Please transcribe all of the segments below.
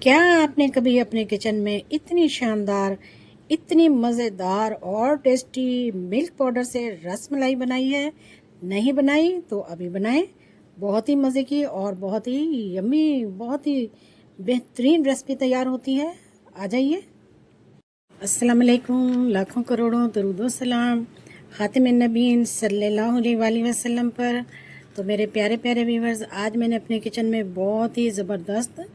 क्या आपने कभी अपने किचन में इतनी शानदार, इतनी मज़ेदार और टेस्टी मिल्क पाउडर से रसमलाई बनाई है? नहीं बनाई तो अभी बनाएं। बहुत ही मज़े की और बहुत ही यम्मी, बहुत ही बेहतरीन रेसिपी तैयार होती है। आ जाइए। अस्सलाम वालेकुम, लाखों करोड़ों दरूद व सलाम ख़ातिमुन नबीय्यीन सल्लल्लाहु अलैहि वसल्लम पर। तो मेरे प्यारे प्यारे व्यूवर्स, आज मैंने अपने किचन में बहुत ही ज़बरदस्त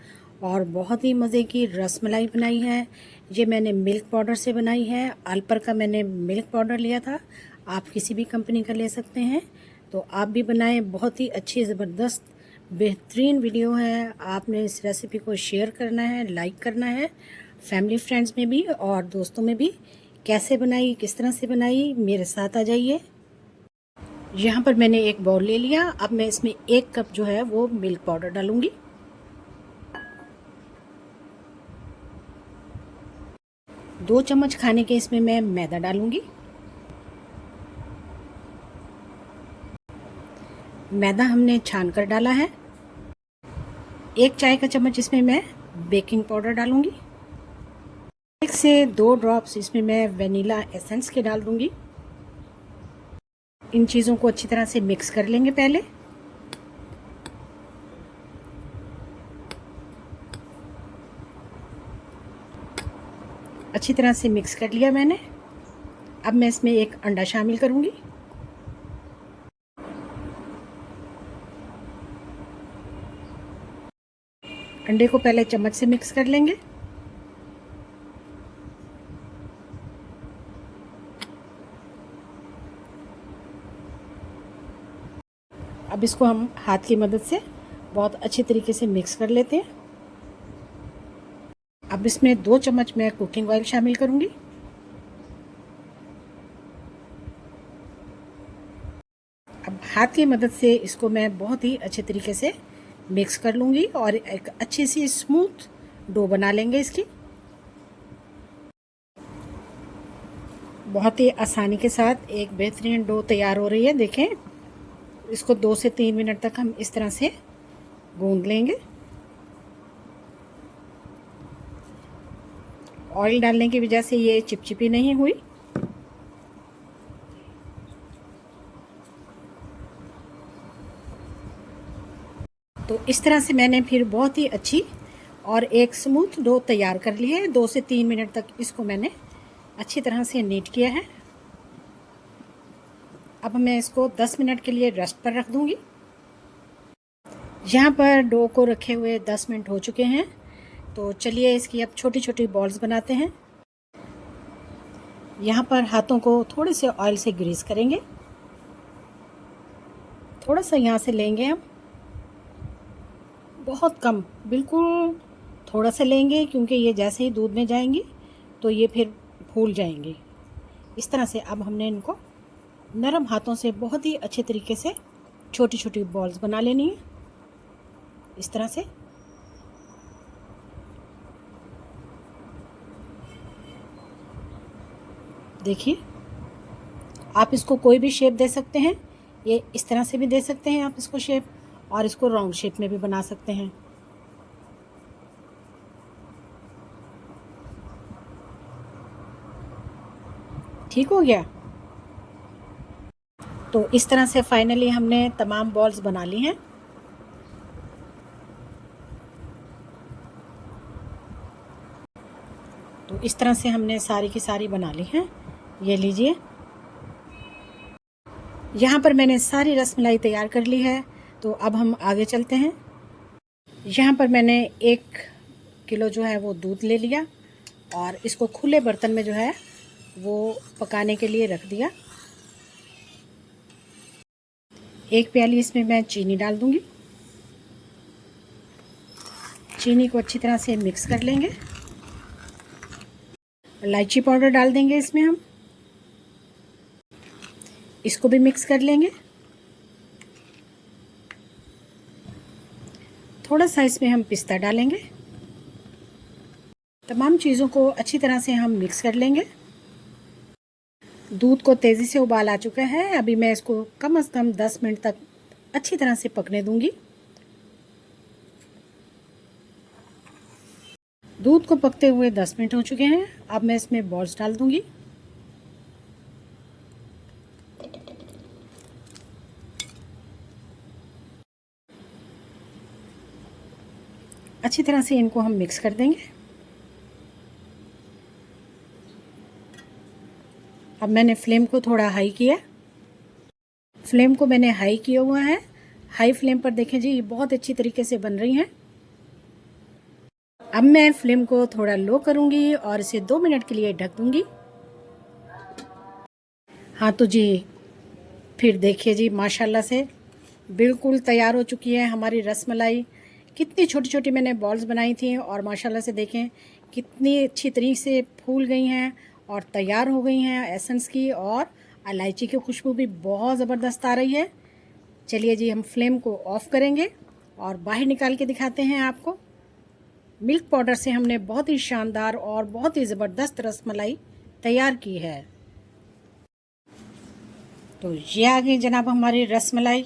और बहुत ही मज़े की रसमलाई बनाई है। ये मैंने मिल्क पाउडर से बनाई है। आलपर का मैंने मिल्क पाउडर लिया था, आप किसी भी कंपनी का ले सकते हैं। तो आप भी बनाएं, बहुत ही अच्छी ज़बरदस्त बेहतरीन वीडियो है। आपने इस रेसिपी को शेयर करना है, लाइक करना है, फैमिली फ्रेंड्स में भी और दोस्तों में भी। कैसे बनाई, किस तरह से बनाई, मेरे साथ आ जाइए। यहाँ पर मैंने एक बाउल ले लिया। अब मैं इसमें 1 कप जो है वो मिल्क पाउडर डालूंगी। 2 चम्मच खाने के इसमें मैं मैदा डालूंगी। मैदा हमने छान कर डाला है। 1 चाय का चम्मच इसमें मैं बेकिंग पाउडर डालूंगी। 1 से 2 ड्रॉप्स इसमें मैं वेनिला एसेंस के डाल दूंगी। इन चीज़ों को अच्छी तरह से मिक्स कर लेंगे पहले। अच्छी तरह से मिक्स कर लिया मैंने। अब मैं इसमें 1 अंडा शामिल करूंगी। अंडे को पहले चम्मच से मिक्स कर लेंगे। अब इसको हम हाथ की मदद से बहुत अच्छी तरीके से मिक्स कर लेते हैं। अब इसमें 2 चम्मच मैं कुकिंग ऑयल शामिल करूंगी। अब हाथ की मदद से इसको मैं बहुत ही अच्छे तरीके से मिक्स कर लूँगी और एक अच्छी सी स्मूथ डो बना लेंगे इसकी। बहुत ही आसानी के साथ एक बेहतरीन डो तैयार हो रही है। देखें, इसको 2 से 3 मिनट तक हम इस तरह से गूंद लेंगे। ऑयल डालने की वजह से ये चिपचिपी नहीं हुई। तो इस तरह से मैंने फिर बहुत ही अच्छी और एक स्मूथ डो तैयार कर ली है। 2 से 3 मिनट तक इसको मैंने अच्छी तरह से नीट किया है। अब मैं इसको 10 मिनट के लिए रेस्ट पर रख दूंगी। यहाँ पर डो को रखे हुए 10 मिनट हो चुके हैं। तो चलिए इसकी अब छोटी छोटी बॉल्स बनाते हैं। यहाँ पर हाथों को थोड़े से ऑयल से ग्रीस करेंगे। थोड़ा सा यहाँ से लेंगे हम, बहुत कम, बिल्कुल थोड़ा सा लेंगे, क्योंकि ये जैसे ही दूध में जाएंगी तो ये फिर फूल जाएंगे। इस तरह से अब हमने इनको नरम हाथों से बहुत ही अच्छे तरीके से छोटी छोटी बॉल्स बना लेनी है। इस तरह से देखिए, आप इसको कोई भी शेप दे सकते हैं। ये इस तरह से भी दे सकते हैं आप इसको शेप, और इसको राउंड शेप में भी बना सकते हैं। ठीक हो गया। तो इस तरह से फाइनली हमने तमाम बॉल्स बना ली हैं। तो इस तरह से हमने सारी की सारी बना ली हैं। ये लीजिए, यहाँ पर मैंने सारी रसमलाई तैयार कर ली है। तो अब हम आगे चलते हैं। यहाँ पर मैंने 1 किलो जो है वो दूध ले लिया और इसको खुले बर्तन में जो है वो पकाने के लिए रख दिया। 1 प्याली इसमें मैं चीनी डाल दूंगी। चीनी को अच्छी तरह से मिक्स कर लेंगे। इलायची पाउडर डाल देंगे इसमें हम, इसको भी मिक्स कर लेंगे। थोड़ा सा इसमें हम पिस्ता डालेंगे। तमाम चीज़ों को अच्छी तरह से हम मिक्स कर लेंगे। दूध को तेज़ी से उबाल आ चुका है। अभी मैं इसको कम से कम 10 मिनट तक अच्छी तरह से पकने दूंगी। दूध को पकते हुए 10 मिनट हो चुके हैं। अब मैं इसमें बॉल्स डाल दूंगी। अच्छी तरह से इनको हम मिक्स कर देंगे। अब मैंने फ्लेम को थोड़ा हाई किया। फ्लेम को मैंने हाई किया हुआ है। हाई फ्लेम पर देखें जी, ये बहुत अच्छी तरीके से बन रही हैं। अब मैं फ्लेम को थोड़ा लो करूंगी और इसे 2 मिनट के लिए ढक दूंगी। हाँ तो जी, फिर देखिए जी, माशाल्लाह से बिल्कुल तैयार हो चुकी है हमारी रसमलाई। कितनी छोटी छोटी मैंने बॉल्स बनाई थी और माशाल्लाह से देखें कितनी अच्छी तरीके से फूल गई हैं और तैयार हो गई हैं एसेंस की, और इलायची की खुशबू भी बहुत ज़बरदस्त आ रही है। चलिए जी, हम फ्लेम को ऑफ़ करेंगे और बाहर निकाल के दिखाते हैं आपको। मिल्क पाउडर से हमने बहुत ही शानदार और बहुत ही ज़बरदस्त रसमलाई तैयार की है। तो ये आ गई जनाब हमारी रसमलाई,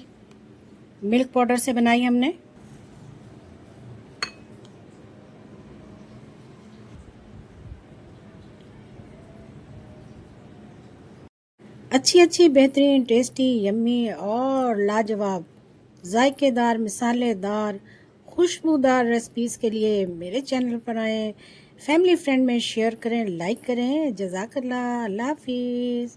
मिल्क पाउडर से बनाई हमने। अच्छी अच्छी बेहतरीन टेस्टी यम्मी और लाजवाब जायकेदार मिसालेदार खुशबूदार रेसिपीज़ के लिए मेरे चैनल पर आएँ, फैमिली फ्रेंड में शेयर करें, लाइक करें। जज़ाकल्लाह, अल्लाह हाफिज़।